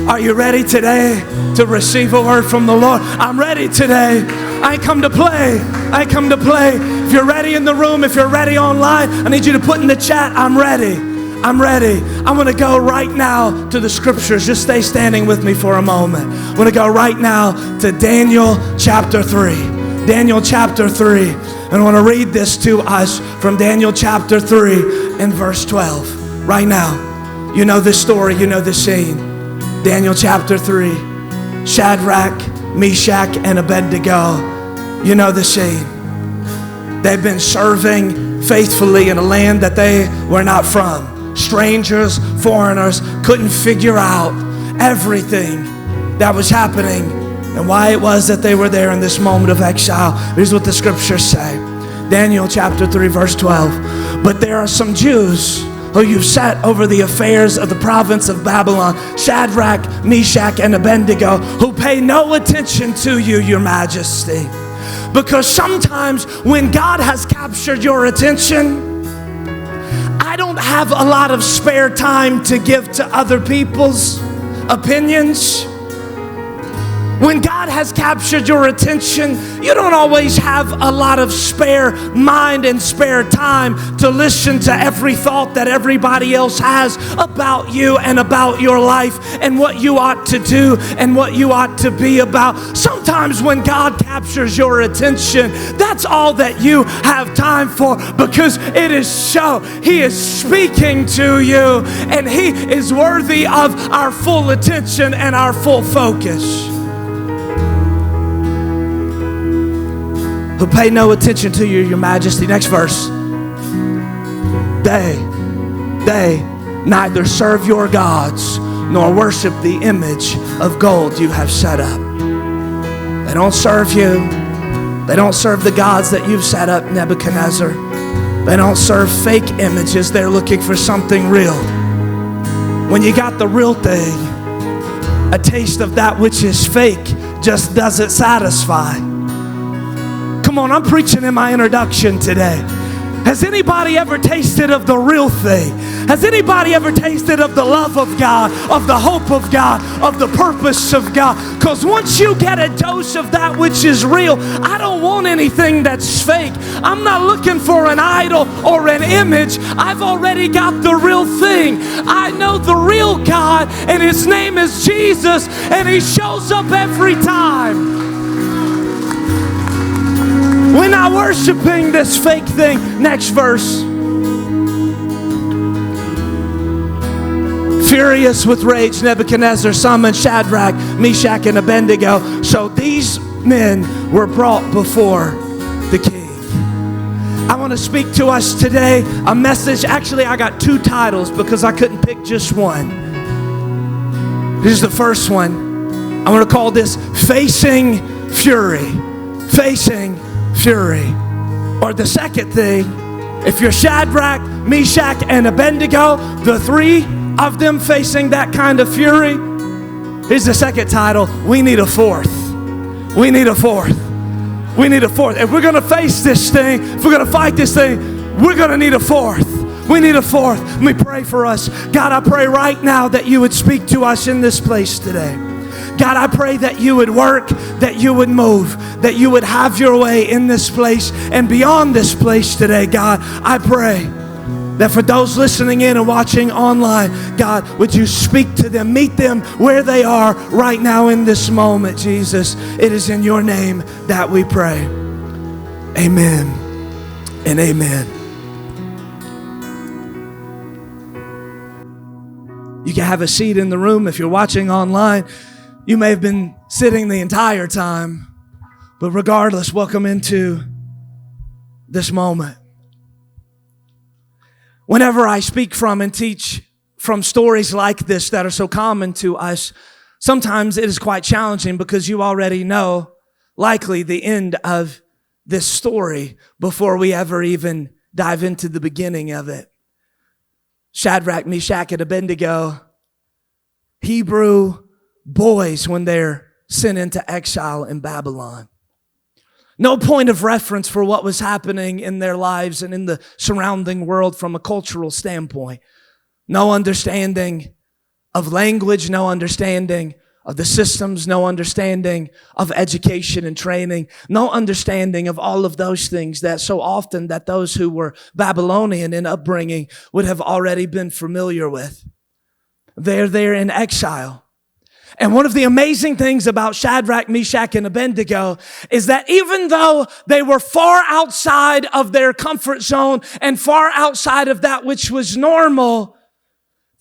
Are you ready today to receive a word from the Lord? I'm ready today. I ain't come to play. I ain't come to play. If you're ready in the room, if you're ready online, I need you to put in the chat, I'm ready. I'm ready. I'm going to go right now to the scriptures. Just stay standing with me for a moment. I'm going to go right now to Daniel chapter 3. Daniel chapter 3. And I want to read this to us from Daniel chapter 3 and verse 12. Right now. You know this story. You know this scene. Daniel chapter 3. Shadrach, Meshach, and Abednego. You know the scene. They've been serving faithfully in a land that they were not from. Strangers, foreigners, couldn't figure out everything that was happening and why it was that they were there in this moment of exile. Here's what the scriptures say. Daniel chapter 3 verse 12. But there are some Jews who you've set over the affairs of the province of Babylon, Shadrach, Meshach, and Abednego, who pay no attention to you, your majesty. Because sometimes when God has captured your attention, I don't have a lot of spare time to give to other people's opinions. When God has captured your attention, you don't always have a lot of spare mind and spare time to listen to every thought that everybody else has about you and about your life and what you ought to do and what you ought to be about. Sometimes when God captures your attention, that's all that you have time for, because it is so. He is speaking to you and He is worthy of our full attention and our full focus. Who pay no attention to you, your majesty. Next verse. They neither serve your gods nor worship the image of gold you have set up. They don't serve you. They don't serve the gods that you've set up, Nebuchadnezzar. They don't serve fake images. They're looking for something real. When you got the real thing, a taste of that which is fake just doesn't satisfy. Come on, I'm preaching in my introduction today. Has anybody ever tasted of the real thing? Has anybody ever tasted of the love of God, of the hope of God, of the purpose of God? Because once you get a dose of that which is real, I don't want anything that's fake. I'm not looking for an idol or an image. I've already got the real thing. I know the real God, and His name is Jesus, and He shows up every time. We're not worshiping this fake thing. Next verse. Furious with rage, Nebuchadnezzar summoned Shadrach, Meshach, and Abednego. So these men were brought before the king. I want to speak to us today a message. Actually, I got two titles because I couldn't pick just one. Here's the first one. I want to call this Facing Fury. Facing Fury. Or the second thing, if you're Shadrach, Meshach, and Abednego, the three of them facing that kind of fury, here's the second title, we need a fourth. We need a fourth. We need a fourth. If we're going to face this thing, if we're going to fight this thing, we're going to need a fourth. We need a fourth. Let me pray for us. God, I pray right now that you would speak to us in this place today. God, I pray that you would work, that you would move, that you would have your way in this place and beyond this place today. God, I pray that for those listening in and watching online, God, would you speak to them, meet them where they are right now in this moment, Jesus. It is in your name that we pray. Amen and amen. You can have a seat in the room if you're watching online. You may have been sitting the entire time, but regardless, welcome into this moment. Whenever I speak from and teach from stories like this that are so common to us, sometimes it is quite challenging because you already know likely the end of this story before we ever even dive into the beginning of it. Shadrach, Meshach, and Abednego, Hebrew boys when they're sent into exile in Babylon. No point of reference for what was happening in their lives and in the surrounding world from a cultural standpoint. No understanding of language, no understanding of the systems, no understanding of education and training, no understanding of all of those things that so often that those who were Babylonian in upbringing would have already been familiar with. They're there in exile. And one of the amazing things about Shadrach, Meshach, and Abednego is that even though they were far outside of their comfort zone and far outside of that which was normal,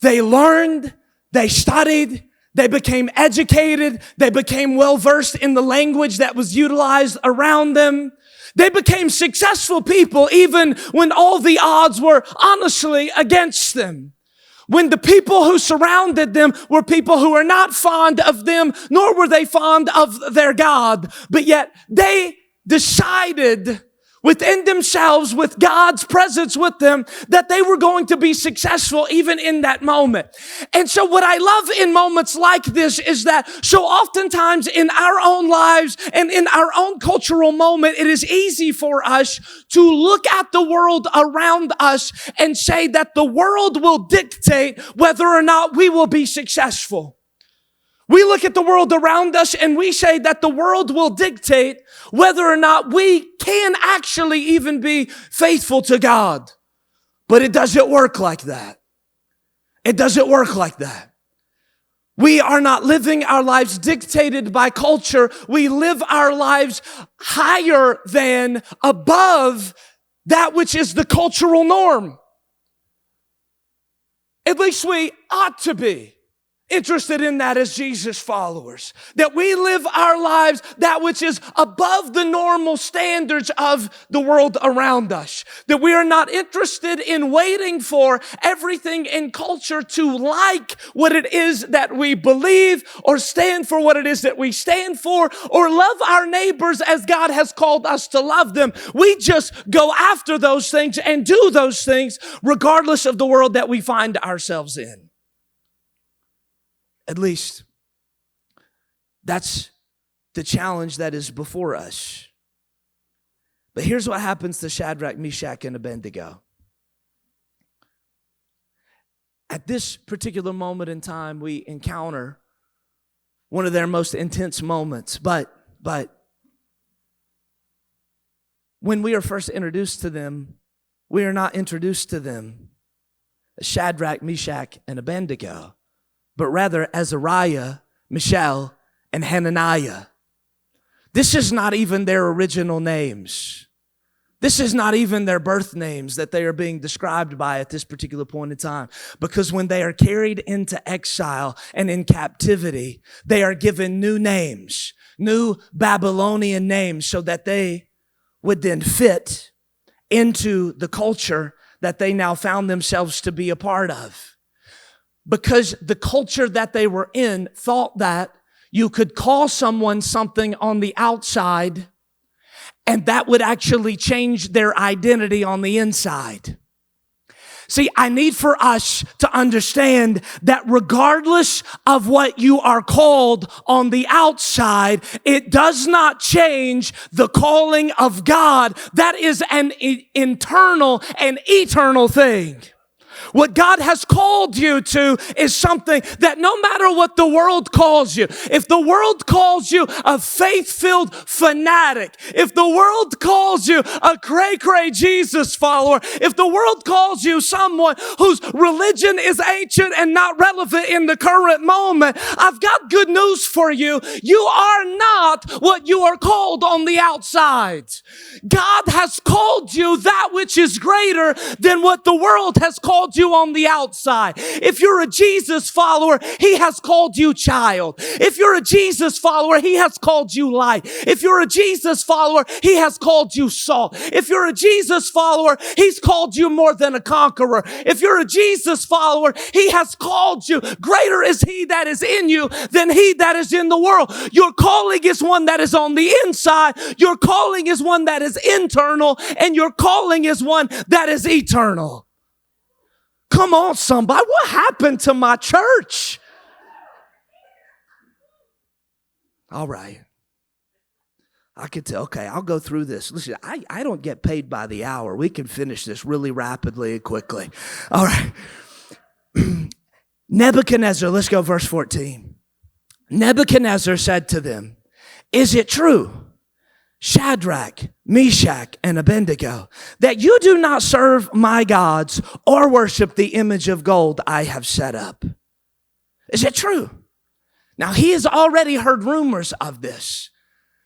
they learned, they studied, they became educated. They became well-versed in the language that was utilized around them. They became successful people even when all the odds were honestly against them. When the people who surrounded them were people who were not fond of them, nor were they fond of their God. But yet they decided within themselves, with God's presence with them, that they were going to be successful even in that moment. And so what I love in moments like this is that so oftentimes in our own lives and in our own cultural moment, it is easy for us to look at the world around us and say that the world will dictate whether or not we will be successful. We look at the world around us and we say that the world will dictate whether or not we can actually even be faithful to God. But it doesn't work like that. It doesn't work like that. We are not living our lives dictated by culture. We live our lives higher than, above that which is the cultural norm. At least we ought to be interested in that as Jesus followers. That we live our lives that which is above the normal standards of the world around us. That we are not interested in waiting for everything in culture to like what it is that we believe or stand for what it is that we stand for or love our neighbors as God has called us to love them. We just go after those things and do those things regardless of the world that we find ourselves in. At least, that's the challenge that is before us. But here's what happens to Shadrach, Meshach, and Abednego. At this particular moment in time, we encounter one of their most intense moments. But when we are first introduced to them, we are not introduced to them as Shadrach, Meshach, and Abednego, but rather Azariah, Mishael, and Hananiah. This is not even their original names. This is not even their birth names that they are being described by at this particular point in time. Because when they are carried into exile and in captivity, they are given new names, new Babylonian names, so that they would then fit into the culture that they now found themselves to be a part of. Because the culture that they were in thought that you could call someone something on the outside and that would actually change their identity on the inside. See, I need for us to understand that regardless of what you are called on the outside, it does not change the calling of God. That is an internal and eternal thing. What God has called you to is something that no matter what the world calls you, if the world calls you a faith-filled fanatic, if the world calls you a cray-cray Jesus follower, if the world calls you someone whose religion is ancient and not relevant in the current moment, I've got good news for you. You are not what you are called on the outside. God has called you that which is greater than what the world has called you on the outside. If you're a Jesus follower, He has called you child. If you're a Jesus follower, He has called you light. If you're a Jesus follower, He has called you salt. If you're a Jesus follower, He's called you more than a conqueror. If you're a Jesus follower, He has called you. Greater is He that is in you than he that is in the world. Your calling is one that is on the inside. Your calling is one that is internal, and your calling is one that is eternal. Come on, somebody. What happened to my church? All right. I could tell. Okay, I'll go through this. Listen, I don't get paid by the hour. We can finish this really rapidly and quickly. All right. Nebuchadnezzar, let's go verse 14. Nebuchadnezzar said to them, is it true, Shadrach, Meshach, and Abednego, that you do not serve my gods or worship the image of gold I have set up? Is it true? Now, he has already heard rumors of this.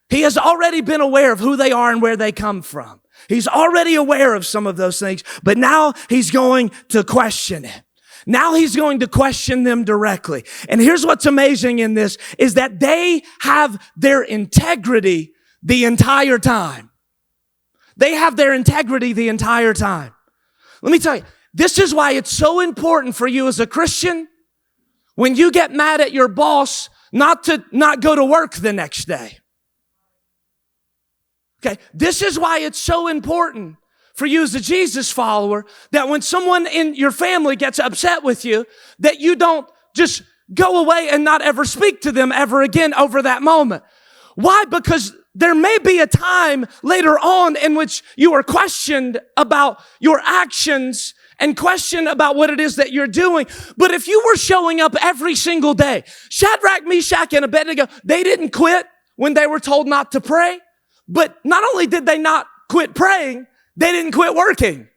He has already been aware of who they are and where they come from. He's already aware of some of those things, but now he's going to question it. Now he's going to question them directly. And here's what's amazing in this is that they have their integrity the entire time. They have their integrity the entire time. Let me tell you, this is why it's so important for you as a Christian, when you get mad at your boss, not go to work the next day. Okay, this is why it's so important for you as a Jesus follower, that when someone in your family gets upset with you, that you don't just go away and not ever speak to them ever again over that moment. Why? Because there may be a time later on in which you are questioned about your actions and questioned about what it is that you're doing. But if you were showing up every single day, Shadrach, Meshach, and Abednego, they didn't quit when they were told not to pray. But not only did they not quit praying, they didn't quit working.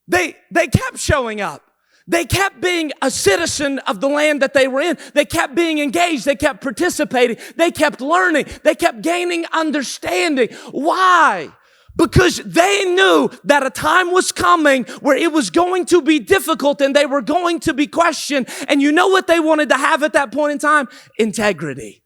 They kept showing up. They kept being a citizen of the land that they were in. They kept being engaged. They kept participating. They kept learning. They kept gaining understanding. Why? Because they knew that a time was coming where it was going to be difficult and they were going to be questioned. And you know what they wanted to have at that point in time? Integrity.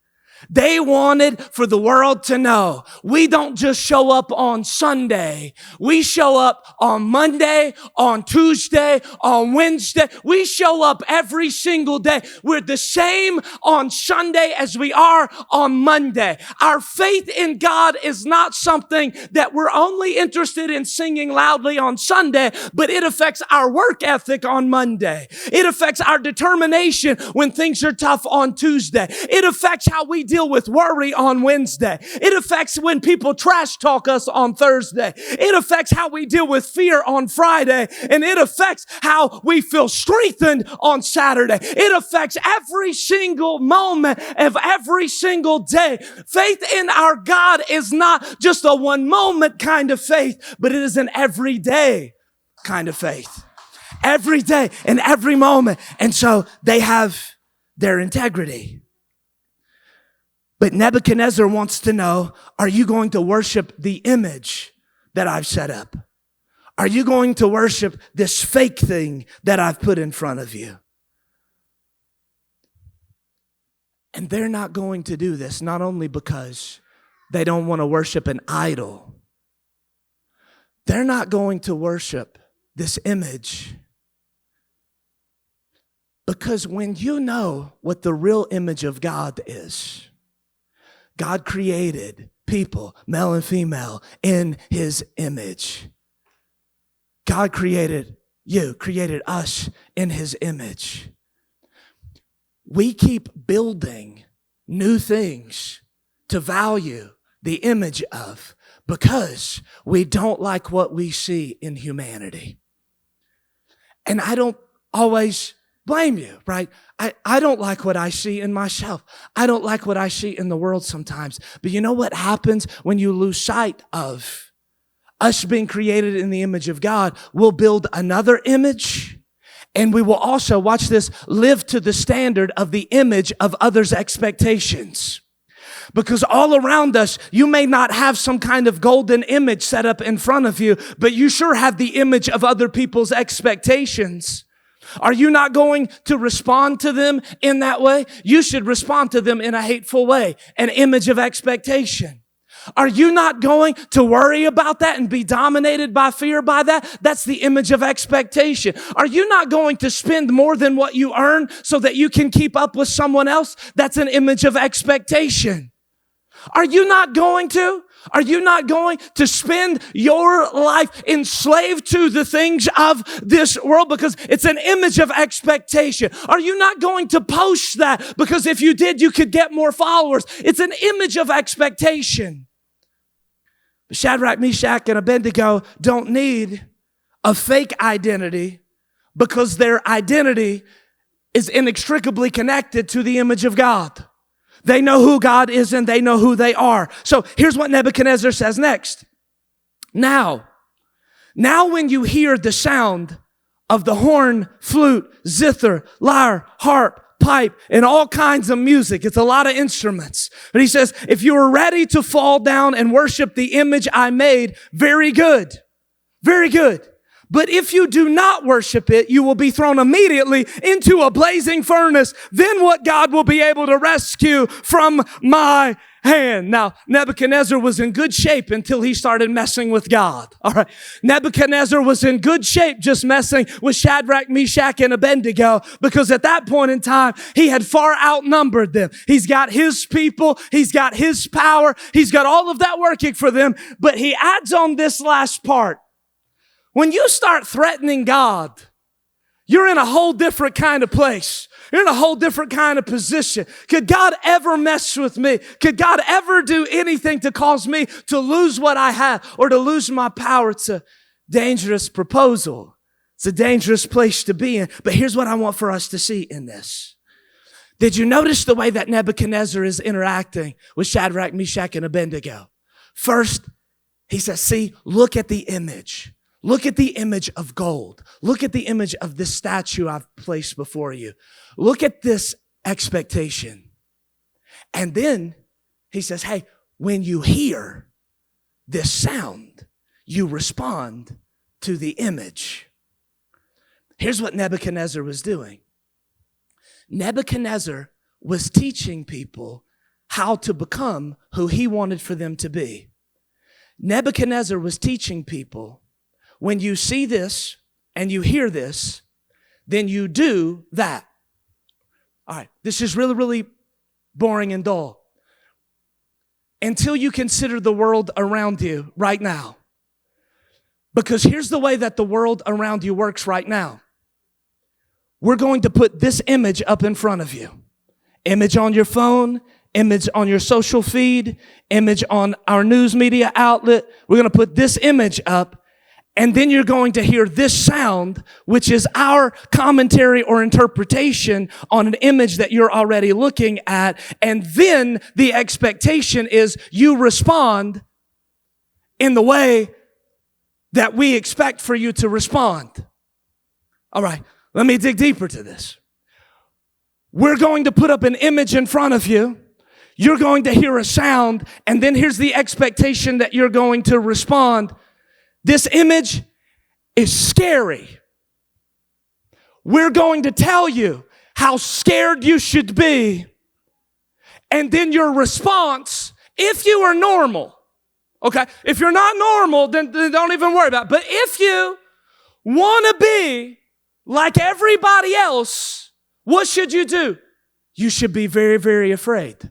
They wanted for the world to know we don't just show up on Sunday. We show up on Monday, on Tuesday, on Wednesday. We show up every single day. We're the same on Sunday as we are on Monday. Our faith in God is not something that we're only interested in singing loudly on Sunday, but it affects our work ethic on Monday. It affects our determination when things are tough on Tuesday. It affects how we deal with worry on Wednesday. It affects when people trash talk us on Thursday. It affects how we deal with fear on Friday. And it affects how we feel strengthened on Saturday. It affects every single moment of every single day. Faith in our God is not just a one moment kind of faith, but it is an everyday kind of faith. Every day and every moment. And so they have their integrity. But Nebuchadnezzar wants to know, are you going to worship the image that I've set up? Are you going to worship this fake thing that I've put in front of you? And they're not going to do this, not only because they don't want to worship an idol. They're not going to worship this image. Because when you know what the real image of God is, God created people, male and female, in his image. God created you, created us in his image. We keep building new things to value the image of because we don't like what we see in humanity. And I don't always blame you, right? I don't like what I see in myself. I don't like what I see in the world sometimes. But you know what happens when you lose sight of us being created in the image of God? We'll build another image, and we will also, watch this, live to the standard of the image of others' expectations. Because all around us, you may not have some kind of golden image set up in front of you, but you sure have the image of other people's expectations. Are you not going to respond to them in that way? You should respond to them in a hateful way, an image of expectation. Are you not going to worry about that and be dominated by fear by that? That's the image of expectation. Are you not going to spend more than what you earn so that you can keep up with someone else? That's an image of expectation. Are you not going to? Are you not going to spend your life enslaved to the things of this world because it's an image of expectation? Are you not going to post that because if you did, you could get more followers? It's an image of expectation. Shadrach, Meshach, and Abednego don't need a fake identity because their identity is inextricably connected to the image of God. They know who God is and they know who they are. So here's what Nebuchadnezzar says next. Now when you hear the sound of the horn, flute, zither, lyre, harp, pipe, and all kinds of music. It's a lot of instruments. But he says, if you are ready to fall down and worship the image I made, very good. Very good. But if you do not worship it, you will be thrown immediately into a blazing furnace. Then what God will be able to rescue from my hand? Now, Nebuchadnezzar was in good shape until he started messing with God. All right. Nebuchadnezzar was in good shape just messing with Shadrach, Meshach, and Abednego, because at that point in time, he had far outnumbered them. He's got his people. He's got his power. He's got all of that working for them. But he adds on this last part. When you start threatening God, you're in a whole different kind of place. You're in a whole different kind of position. Could God ever mess with me? Could God ever do anything to cause me to lose what I have or to lose my power? It's a dangerous proposal. It's a dangerous place to be in. But here's what I want for us to see in this. Did you notice the way that Nebuchadnezzar is interacting with Shadrach, Meshach, and Abednego? First, he says, see, look at the image. Look at the image of gold. Look at the image of this statue I've placed before you. Look at this expectation. And then he says, hey, when you hear this sound, you respond to the image. Here's what Nebuchadnezzar was doing. Nebuchadnezzar was teaching people how to become who he wanted for them to be. Nebuchadnezzar was teaching people, when you see this and you hear this, then you do that. All right, this is really, really boring and dull. Until you consider the world around you right now. Because here's the way that the world around you works right now. We're going to put this image up in front of you. Image on your phone, image on your social feed, image on our news media outlet. We're going to put this image up. And then you're going to hear this sound, which is our commentary or interpretation on an image that you're already looking at. And then the expectation is you respond in the way that we expect for you to respond. All right, let me dig deeper to this. We're going to put up an image in front of you. You're going to hear a sound. And then here's the expectation that you're going to respond. This image is scary. We're going to tell you how scared you should be. And then your response, if you are normal, okay? If you're not normal, then don't even worry about it. But if you want to be like everybody else, what should you do? You should be very, very afraid.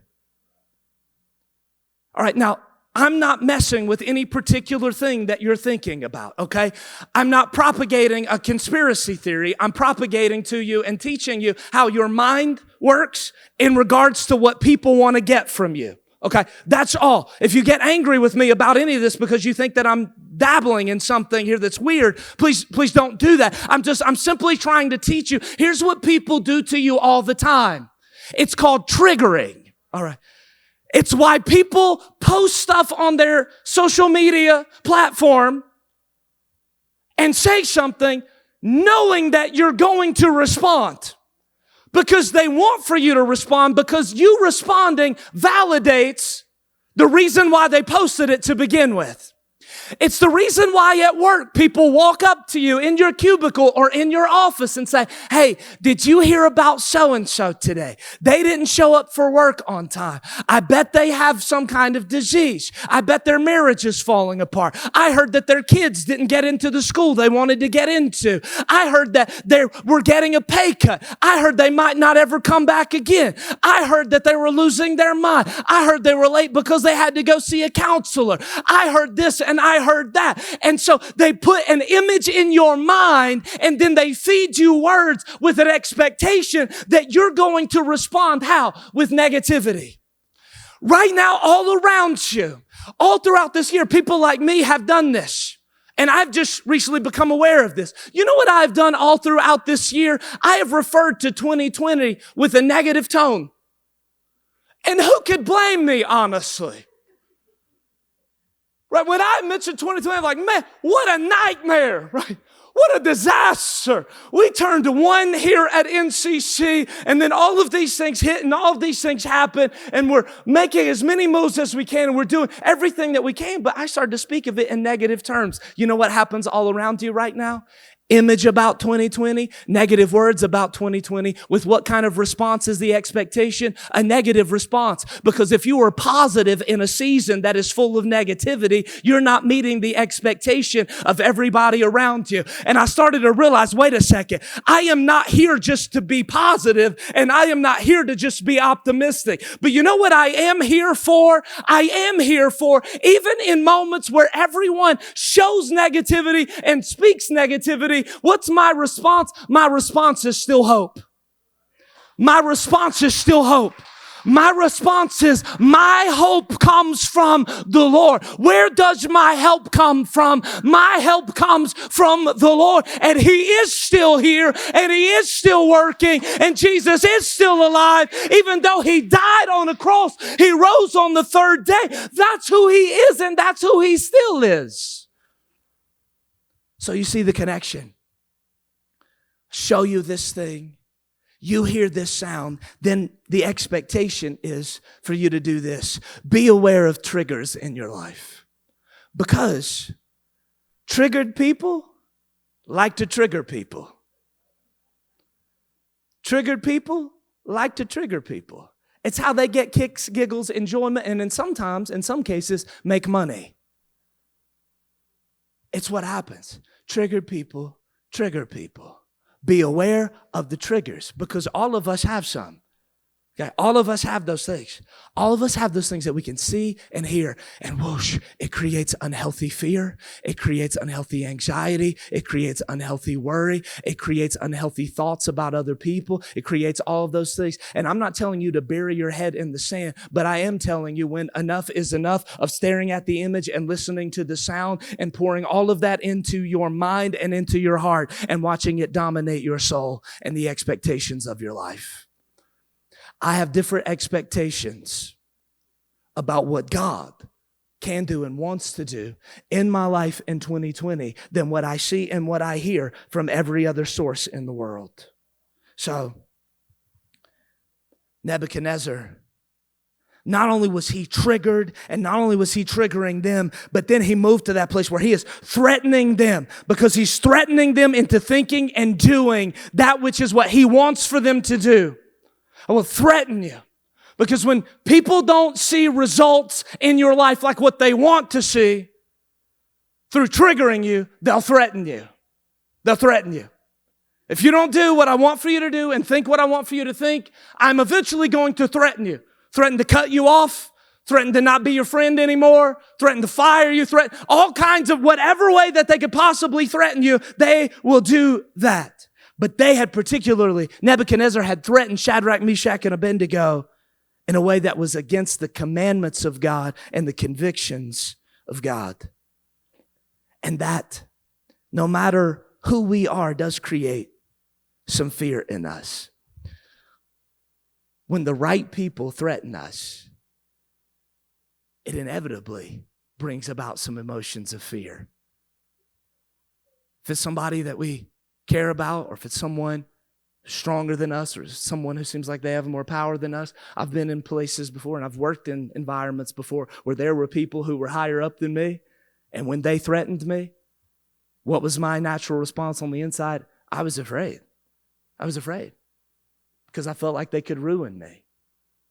All right, now, I'm not messing with any particular thing that you're thinking about, okay? I'm not propagating a conspiracy theory. I'm propagating to you and teaching you how your mind works in regards to what people want to get from you, okay? That's all. If you get angry with me about any of this because you think that I'm dabbling in something here that's weird, please don't do that. I'm simply trying to teach you. Here's what people do to you all the time. It's called triggering, all right? It's why people post stuff on their social media platform and say something knowing that you're going to respond. Because they want for you to respond, because you responding validates the reason why they posted it to begin with. It's the reason why at work people walk up to you in your cubicle or in your office and say, hey, did you hear about so-and-so today? They didn't show up for work on time. I bet they have some kind of disease. I bet their marriage is falling apart. I heard that their kids didn't get into the school they wanted to get into. I heard that they were getting a pay cut. I heard they might not ever come back again. I heard that they were losing their mind. I heard they were late because they had to go see a counselor. I heard this and I heard that. And so they put an image in your mind and then they feed you words with an expectation that you're going to respond how? With negativity. Right now, all around you, all throughout this year, people like me have done this. And I've just recently become aware of this. You know what I've done all throughout this year? I have referred to 2020 with a negative tone. And who could blame me, honestly? Right? When I mentioned 2020, I'm like, man, what a nightmare, right? What a disaster. We turned to one here at NCC, and then all of these things hit and all of these things happen, and we're making as many moves as we can, and we're doing everything that we can. But I started to speak of it in negative terms. You know what happens all around you right now? Image about 2020, negative words about 2020. With what kind of response is the expectation? A negative response. Because if you are positive in a season that is full of negativity, you're not meeting the expectation of everybody around you. And I started to realize, wait a second, I am not here just to be positive, and I am not here to just be optimistic. But you know what I am here for? I am here for, even in moments where everyone shows negativity and speaks negativity, what's my response? My response is still hope. My response is still hope. My response is, my hope comes from the Lord. Where does my help come from? My help comes from the Lord. And He is still here, and He is still working, and Jesus is still alive. Even though He died on a cross, He rose on the third day. That's who He is, and that's who He still is. So you see the connection. Show you this thing. You hear this sound. Then the expectation is for you to do this. Be aware of triggers in your life. Because triggered people like to trigger people. Triggered people like to trigger people. It's how they get kicks, giggles, enjoyment, and in some cases, make money. It's what happens. Triggered people trigger people. Be aware of the triggers, because all of us have some. Okay? All of us have those things. All of us have those things that we can see and hear, and whoosh, it creates unhealthy fear. It creates unhealthy anxiety. It creates unhealthy worry. It creates unhealthy thoughts about other people. It creates all of those things. And I'm not telling you to bury your head in the sand, but I am telling you, when enough is enough of staring at the image and listening to the sound and pouring all of that into your mind and into your heart and watching it dominate your soul and the expectations of your life. I have different expectations about what God can do and wants to do in my life in 2020 than what I see and what I hear from every other source in the world. So, Nebuchadnezzar, not only was he triggered, and not only was he triggering them, but then he moved to that place where he is threatening them, because he's threatening them into thinking and doing that which is what he wants for them to do. I will threaten you. Because when people don't see results in your life like what they want to see, through triggering you, they'll threaten you. They'll threaten you. If you don't do what I want for you to do and think what I want for you to think, I'm eventually going to threaten you. Threaten to cut you off. Threaten to not be your friend anymore. Threaten to fire you. Threaten all kinds of whatever way that they could possibly threaten you, they will do that. But they had particularly, Nebuchadnezzar had threatened Shadrach, Meshach, and Abednego in a way that was against the commandments of God and the convictions of God. And that, no matter who we are, does create some fear in us. When the right people threaten us, it inevitably brings about some emotions of fear. If it's somebody that we care about, or if it's someone stronger than us, or someone who seems like they have more power than us. I've been in places before, and I've worked in environments before where there were people who were higher up than me, and when they threatened me, what was my natural response on the inside? I was afraid. I was afraid because I felt like they could ruin me,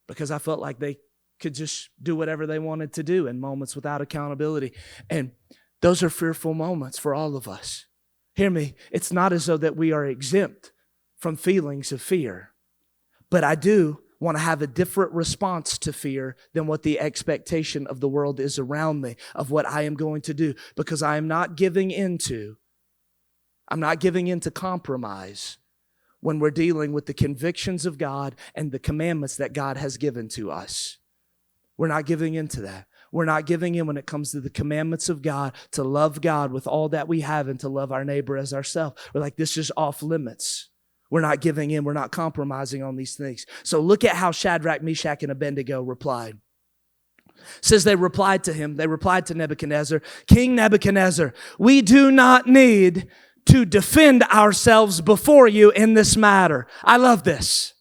because I felt like they could just do whatever they wanted to do in moments without accountability. And those are fearful moments for all of us. Hear me, it's not as though that we are exempt from feelings of fear, but I do want to have a different response to fear than what the expectation of the world is around me, of what I am going to do, because I'm not giving into compromise when we're dealing with the convictions of God and the commandments that God has given to us. We're not giving into that. We're not giving in when it comes to the commandments of God, to love God with all that we have and to love our neighbor as ourselves. We're like, this is off limits. We're not giving in. We're not compromising on these things. So look at how Shadrach, Meshach, and Abednego replied. It says they replied to him. They replied to Nebuchadnezzar, King Nebuchadnezzar, we do not need to defend ourselves before you in this matter. I love this.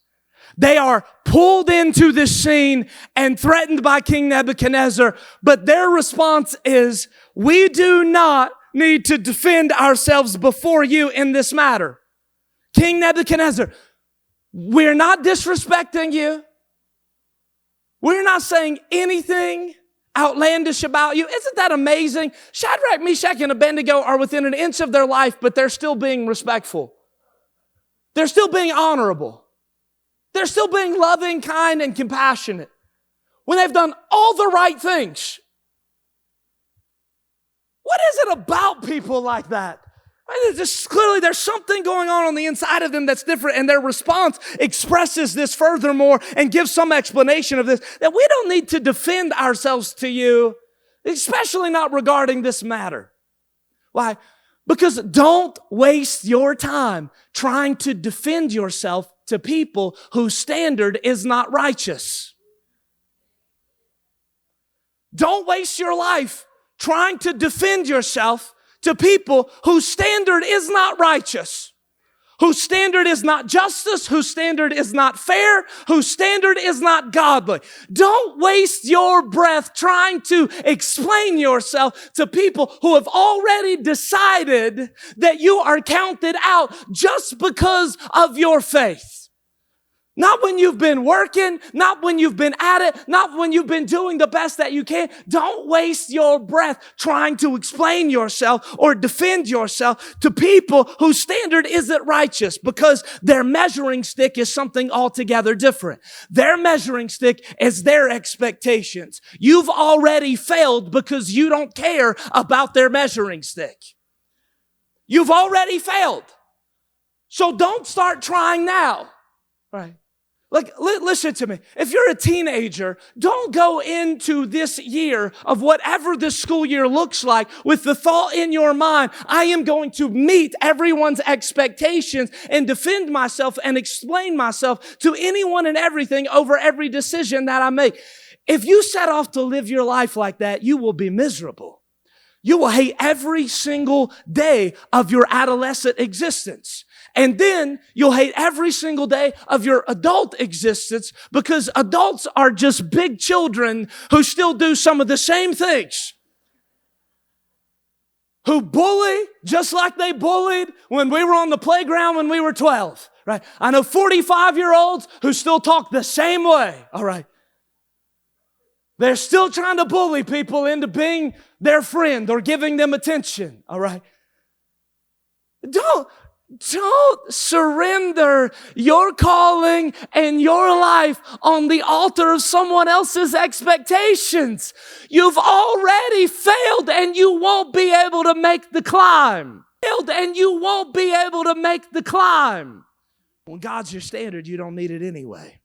They are pulled into this scene and threatened by King Nebuchadnezzar, but their response is, we do not need to defend ourselves before you in this matter. King Nebuchadnezzar, we're not disrespecting you. We're not saying anything outlandish about you. Isn't that amazing? Shadrach, Meshach, and Abednego are within an inch of their life, but they're still being respectful. They're still being honorable. They're still being loving, kind, and compassionate when they've done all the right things. What is it about people like that? Clearly, there's something going on the inside of them that's different, and their response expresses this furthermore and gives some explanation of this, that we don't need to defend ourselves to you, especially not regarding this matter. Why? Because don't waste your time trying to defend yourself to people whose standard is not righteous. Don't waste your life trying to defend yourself to people whose standard is not righteous, whose standard is not justice, whose standard is not fair, whose standard is not godly. Don't waste your breath trying to explain yourself to people who have already decided that you are counted out just because of your faith. Not when you've been working, not when you've been at it, not when you've been doing the best that you can. Don't waste your breath trying to explain yourself or defend yourself to people whose standard isn't righteous, because their measuring stick is something altogether different. Their measuring stick is their expectations. You've already failed because you don't care about their measuring stick. You've already failed. So don't start trying now. Right? Like, listen to me. If you're a teenager, don't go into this year of whatever this school year looks like with the thought in your mind, I am going to meet everyone's expectations and defend myself and explain myself to anyone and everything over every decision that I make. If you set off to live your life like that, you will be miserable. You will hate every single day of your adolescent existence. And then you'll hate every single day of your adult existence, because adults are just big children who still do some of the same things. Who bully just like they bullied when we were on the playground when we were 12, right? I know 45-year-olds who still talk the same way, all right? They're still trying to bully people into being their friend or giving them attention, all right? Don't surrender your calling and your life on the altar of someone else's expectations. You've already failed and you won't be able to make the climb. When God's your standard, you don't need it anyway.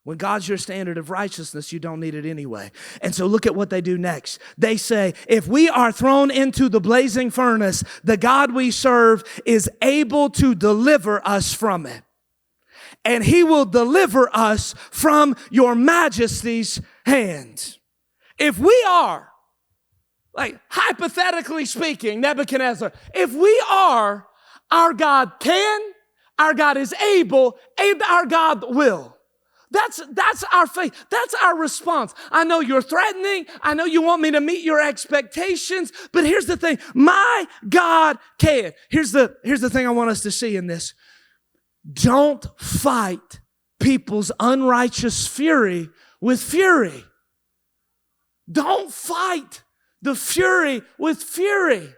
When God's your standard of righteousness, you don't need it anyway. And so look at what they do next. They say, if we are thrown into the blazing furnace, the God we serve is able to deliver us from it. And he will deliver us from your majesty's hand. If we are, like hypothetically speaking, Nebuchadnezzar, if we are, our God can, our God is able, and our God will. That's our faith. That's our response. I know you're threatening. I know you want me to meet your expectations, but here's the thing. My God can. Here's the thing I want us to see in this. Don't fight people's unrighteous fury with fury. Don't fight the fury with fury.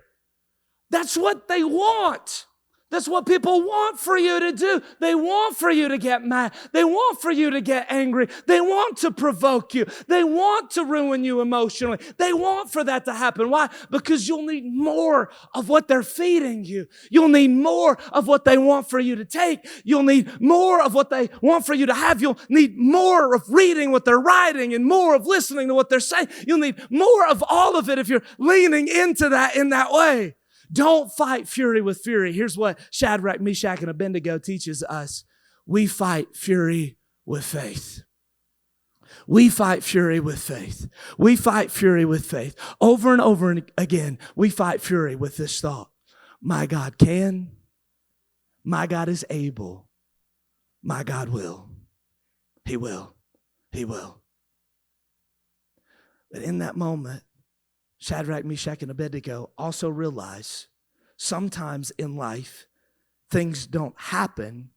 That's what they want. That's what people want for you to do. They want for you to get mad. They want for you to get angry. They want to provoke you. They want to ruin you emotionally. They want for that to happen. Why? Because you'll need more of what they're feeding you. You'll need more of what they want for you to take. You'll need more of what they want for you to have. You'll need more of reading what they're writing and more of listening to what they're saying. You'll need more of all of it if you're leaning into that in that way. Don't fight fury with fury. Here's what Shadrach, Meshach, and Abednego teaches us. We fight fury with faith. We fight fury with faith. We fight fury with faith. Over and over again, we fight fury with this thought. My God can. My God is able. My God will. He will. He will. But in that moment, Shadrach, Meshach, and Abednego also realize sometimes in life, things don't happen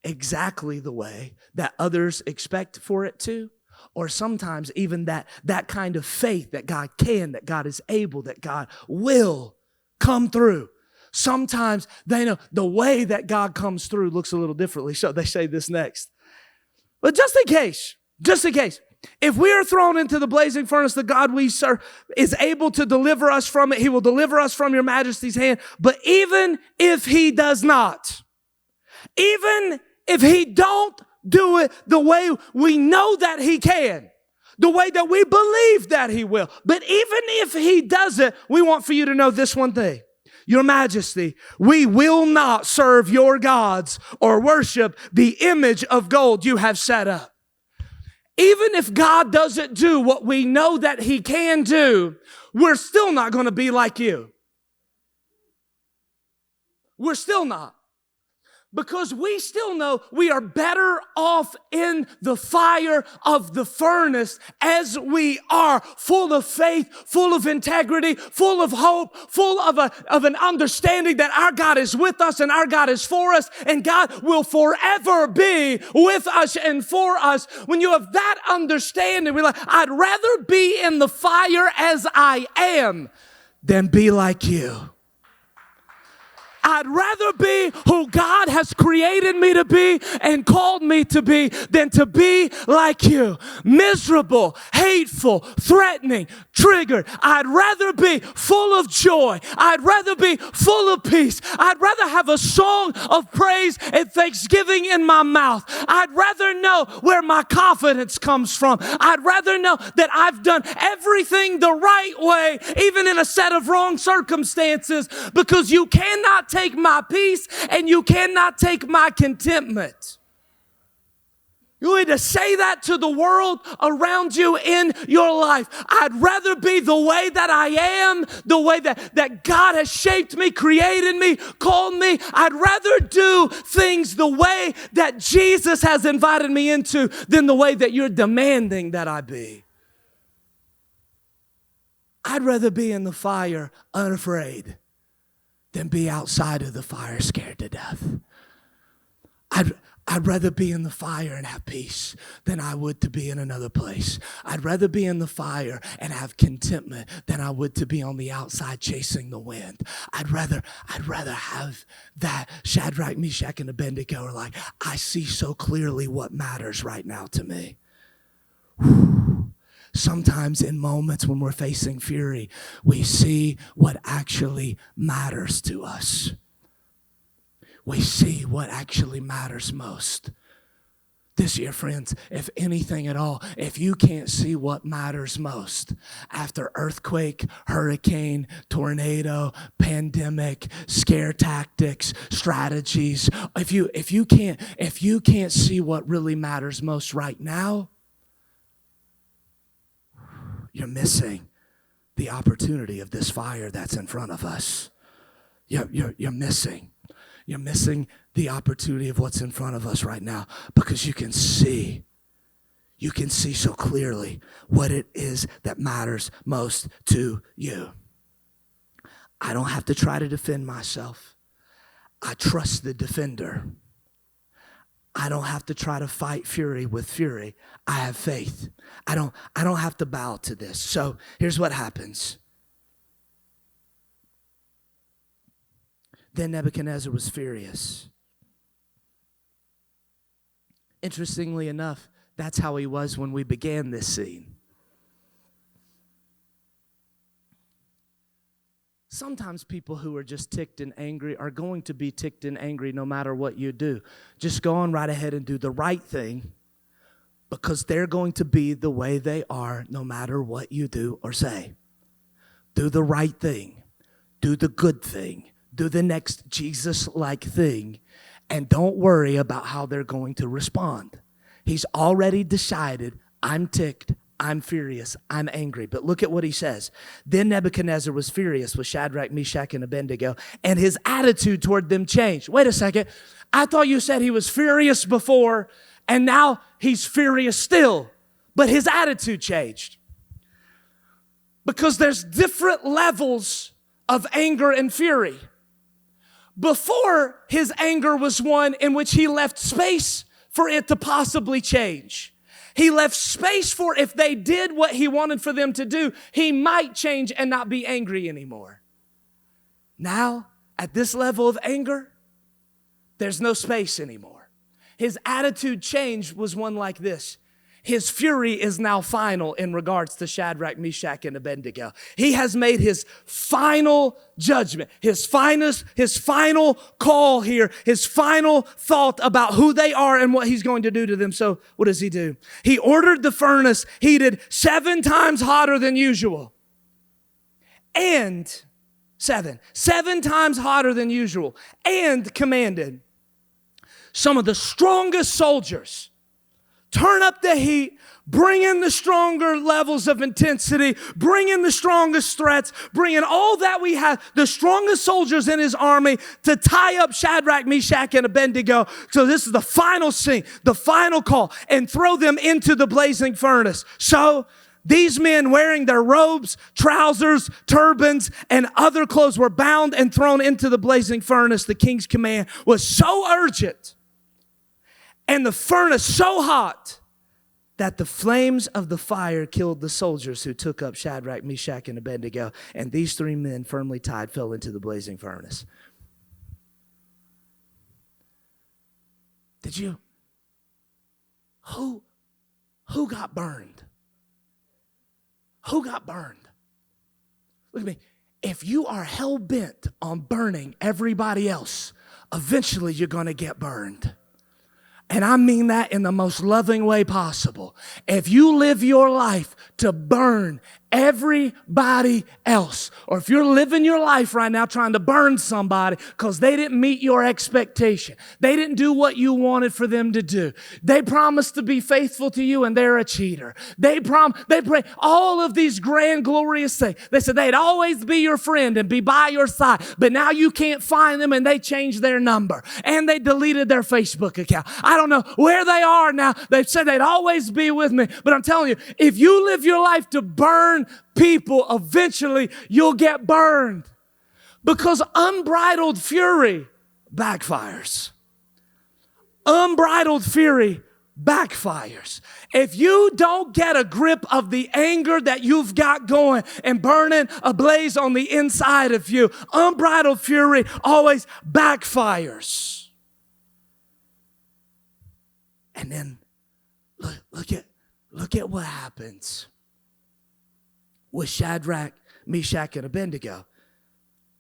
exactly the way that others expect for it to, or sometimes even that kind of faith that God can, that God is able, that God will come through. Sometimes they know the way that God comes through looks a little differently. So they say this next. But just in case, if we are thrown into the blazing furnace, the God we serve is able to deliver us from it. He will deliver us from your majesty's hand. But even if he does not, even if he don't do it the way we know that he can, the way that we believe that he will, but even if he does it, we want for you to know this one thing. Your Majesty, we will not serve your gods or worship the image of gold you have set up. Even if God doesn't do what we know that he can do, we're still not going to be like you. We're still not. Because we still know we are better off in the fire of the furnace as we are, full of faith, full of integrity, full of hope, full of an understanding that our God is with us and our God is for us and God will forever be with us and for us. When you have that understanding, we're like, I'd rather be in the fire as I am than be like you. I'd rather be who God has created me to be and called me to be than to be like you. Miserable, hateful, threatening, triggered. I'd rather be full of joy. I'd rather be full of peace. I'd rather have a song of praise and thanksgiving in my mouth. I'd rather know where my confidence comes from. I'd rather know that I've done everything the right way, even in a set of wrong circumstances, because you cannot take my peace and you cannot take my contentment. You need to say that to the world around you in your life. I'd rather be the way that I am, the way that God has shaped me, created me, called me. I'd rather do things the way that Jesus has invited me into than the way that you're demanding that I be. I'd rather be in the fire unafraid than be outside of the fire scared to death. I'd rather be in the fire and have peace than I would to be in another place. I'd rather be in the fire and have contentment than I would to be on the outside chasing the wind. I'd rather have that. Shadrach, Meshach, and Abednego are like, I see so clearly what matters right now to me. Whew. Sometimes in moments when we're facing fury, we see what actually matters to us. We see what actually matters most. This year, friends, if anything at all, if you can't see what matters most after earthquake, hurricane, tornado, pandemic, scare tactics, strategies, if you can't see what really matters most right now, you're missing the opportunity of this fire that's in front of us. You're missing the opportunity of what's in front of us right now, because you can see so clearly what it is that matters most to you. I don't have to try to defend myself. I trust the defender. I don't have to try to fight fury with fury. I have faith. I don't have to bow to this. So here's what happens. Then Nebuchadnezzar was furious. Interestingly enough, that's how he was when we began this scene. Sometimes people who are just ticked and angry are going to be ticked and angry no matter what you do. Just go on right ahead and do the right thing, because they're going to be the way they are no matter what you do or say. Do the right thing. Do the good thing. Do the next Jesus-like thing. And don't worry about how they're going to respond. He's already decided, I'm ticked, I'm furious, I'm angry. But look at what he says. Then Nebuchadnezzar was furious with Shadrach, Meshach, and Abednego, and his attitude toward them changed. Wait a second. I thought you said he was furious before, and now he's furious still. But his attitude changed. Because there's different levels of anger and fury. Before, his anger was one in which he left space for it to possibly change. He left space for, if they did what he wanted for them to do, he might change and not be angry anymore. Now, at this level of anger, there's no space anymore. His attitude change was one like this. His fury is now final in regards to Shadrach, Meshach, and Abednego. He has made his final judgment, his final call here, his final thought about who they are and what he's going to do to them. So what does he do? He ordered the furnace heated 7 times hotter than usual. And seven times hotter than usual. And commanded some of the strongest soldiers, turn up the heat, bring in the stronger levels of intensity, bring in the strongest threats, bring in all that we have, the strongest soldiers in his army to tie up Shadrach, Meshach, and Abednego. So this is the final scene, the final call, and throw them into the blazing furnace. So these men, wearing their robes, trousers, turbans, and other clothes, were bound and thrown into the blazing furnace. The king's command was so urgent and the furnace so hot that the flames of the fire killed the soldiers who took up Shadrach, Meshach, and Abednego. And these 3 men, firmly tied, fell into the blazing furnace. Did you? Who got burned? Who got burned? Look at me. If you are hell-bent on burning everybody else, eventually you're going to get burned. And I mean that in the most loving way possible. If you live your life to burn everybody else, or if you're living your life right now trying to burn somebody because they didn't meet your expectation, they didn't do what you wanted for them to do, they promised to be faithful to you and they're a cheater, they pray all of these grand glorious things, they said they'd always be your friend and be by your side, but now you can't find them and they changed their number and they deleted their Facebook account. I don't know where they are now. They said they'd always be with me, but I'm telling you, if you live your life to burn people, eventually you'll get burned, because unbridled fury backfires. Unbridled fury backfires. If you don't get a grip of the anger that you've got going and burning ablaze on the inside of you, unbridled fury always backfires. And then look at what happens with Shadrach, Meshach, and Abednego.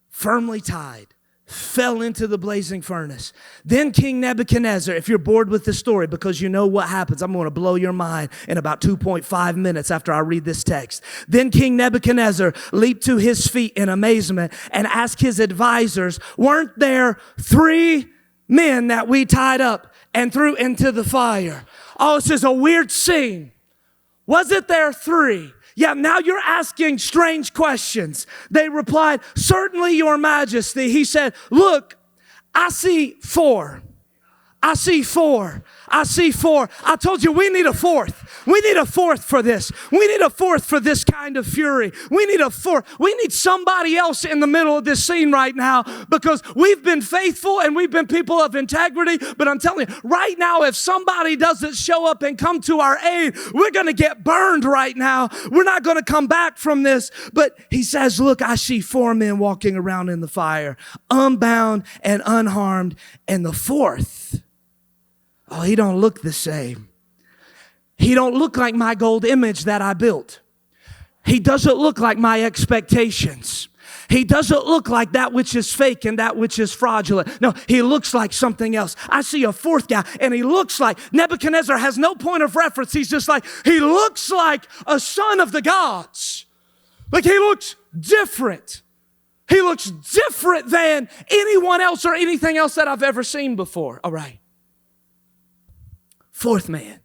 Firmly tied, fell into the blazing furnace. Then King Nebuchadnezzar, if you're bored with the story because you know what happens, I'm going to blow your mind in about 2.5 minutes after I read this text. Then King Nebuchadnezzar leaped to his feet in amazement and asked his advisors, weren't there 3 men that we tied up and threw into the fire? Oh, this is a weird scene. Wasn't there 3? Yeah, now you're asking strange questions. They replied, certainly, your majesty. He said, look, I see 4. I see 4. I see 4. I told you we need a 4th. We need a fourth for this. We need a fourth for this kind of fury. We need a fourth. We need somebody else in the middle of this scene right now, because we've been faithful and we've been people of integrity. But I'm telling you, right now, if somebody doesn't show up and come to our aid, we're going to get burned right now. We're not going to come back from this. But he says, look, I see 4 men walking around in the fire, unbound and unharmed. And the fourth, oh, he don't look the same. He don't look like my gold image that I built. He doesn't look like my expectations. He doesn't look like that which is fake and that which is fraudulent. No, he looks like something else. I see a fourth guy, and he looks like, Nebuchadnezzar has no point of reference. He's just like, he looks like a son of the gods. Like, he looks different. He looks different than anyone else or anything else that I've ever seen before. All right. Fourth man.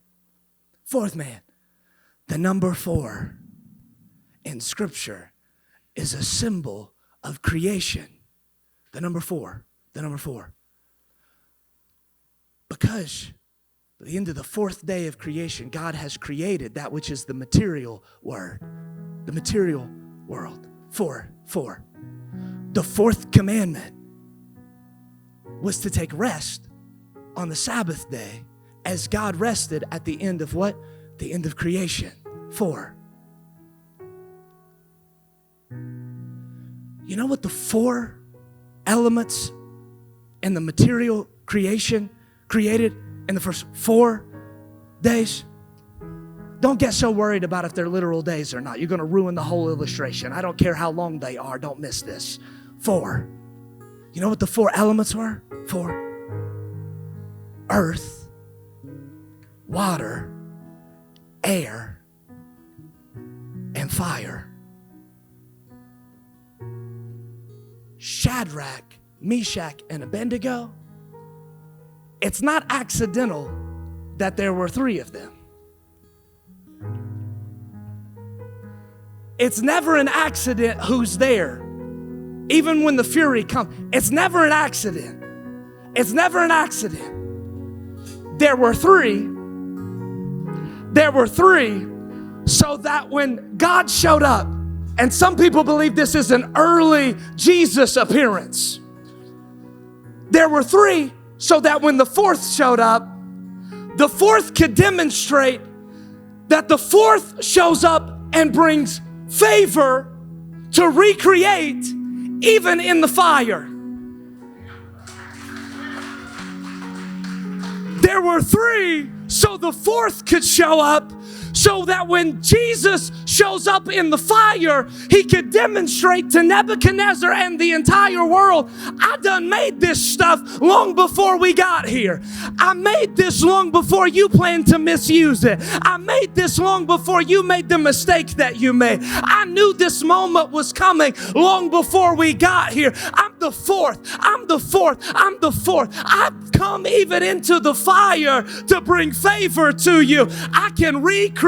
The number 4 in Scripture is a symbol of creation. The number 4. Because at the end of the 4th day of creation, God has created that which is the material world. The material world. 4. The 4th commandment was to take rest on the Sabbath day, as God rested at the end of what? The end of creation. 4. You know what the 4 elements in the material creation created in the first 4 days? Don't get so worried about if they're literal days or not. You're going to ruin the whole illustration. I don't care how long they are. Don't miss this. 4. You know what the 4 elements were? 4. Earth, water, air, and fire. Shadrach, Meshach, and Abednego. It's not accidental that there were 3 of them. It's never an accident who's there. Even when the fury comes, it's never an accident. It's never an accident. There were 3 so that when God showed up, and some people believe this is an early Jesus appearance. There were 3 so that when the 4th showed up, the 4th could demonstrate that the 4th shows up and brings favor to recreate even in the fire. There were 3 so the 4th could show up, so that when Jesus shows up in the fire, he could demonstrate to Nebuchadnezzar and the entire world, I done made this stuff long before we got here. I made this long before you planned to misuse it. I made this long before you made the mistake that you made. I knew this moment was coming long before we got here. I'm the 4th. I've come even into the fire to bring favor to you. I can recreate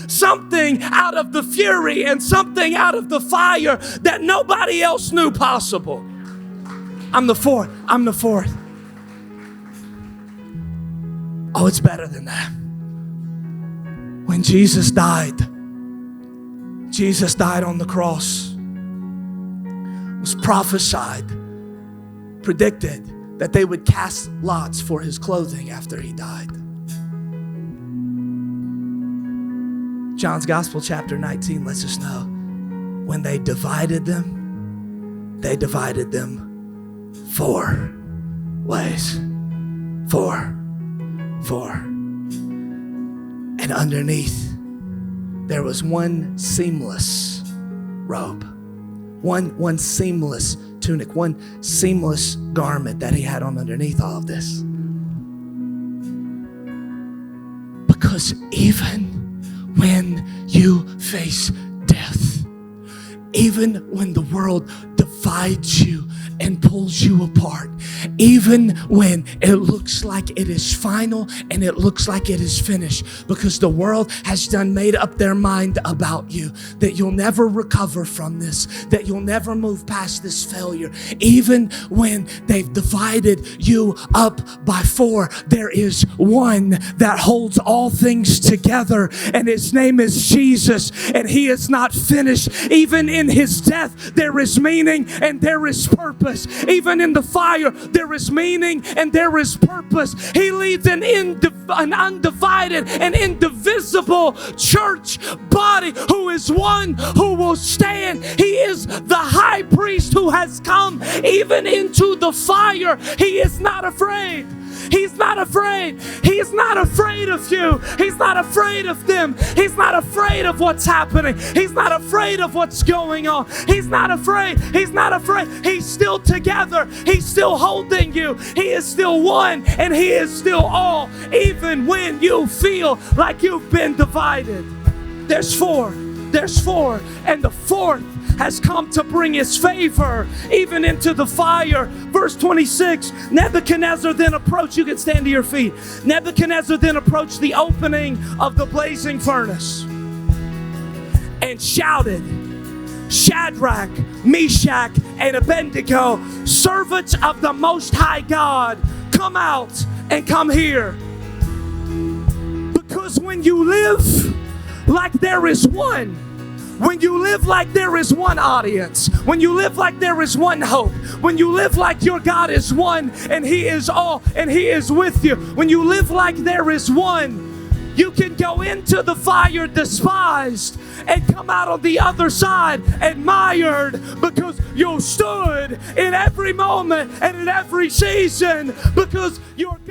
something out of the fury and something out of the fire that nobody else knew possible. I'm the 4th. Oh, it's better than that. When Jesus died on the cross. It was prophesied, predicted that they would cast lots for his clothing after he died. John's Gospel, chapter 19, lets us know when they divided them 4 ways. 4. And underneath, there was one seamless robe, one seamless tunic, one seamless garment that he had on underneath all of this. Because even when you face death, even when the world divides you and pulls you apart, even when it looks like it is final and it looks like it is finished, because the world has done made up their mind about you, that you'll never recover from this, that you'll never move past this failure. Even when they've divided you up by four, there is one that holds all things together, and his name is Jesus, and he is not finished. Even in his death, there is meaning and there is purpose. Even in the fire, there is meaning and there is purpose. He leads an undivided and indivisible church body who is one who will stand. He is the high priest who has come even into the fire. He is not afraid. He's not afraid. He's not afraid of you. He's not afraid of them. He's not afraid of what's happening. He's not afraid of what's going on. He's not afraid. He's not afraid. He's still together. He's still holding you. He is still one, and he is still all, even when you feel like you've been divided. There's four. There's four. And the fourth has come to bring his favor even into the fire. Verse 26, Nebuchadnezzar then approached, you can stand to your feet. Nebuchadnezzar then approached the opening of the blazing furnace and shouted, Shadrach, Meshach, and Abednego, servants of the Most High God, come out and come here. Because when you live like there is one, when you live like there is one audience, when you live like there is one hope, when you live like your God is one and he is all and he is with you, when you live like there is one, you can go into the fire despised and come out on the other side admired, because you stood in every moment and in every season, because your God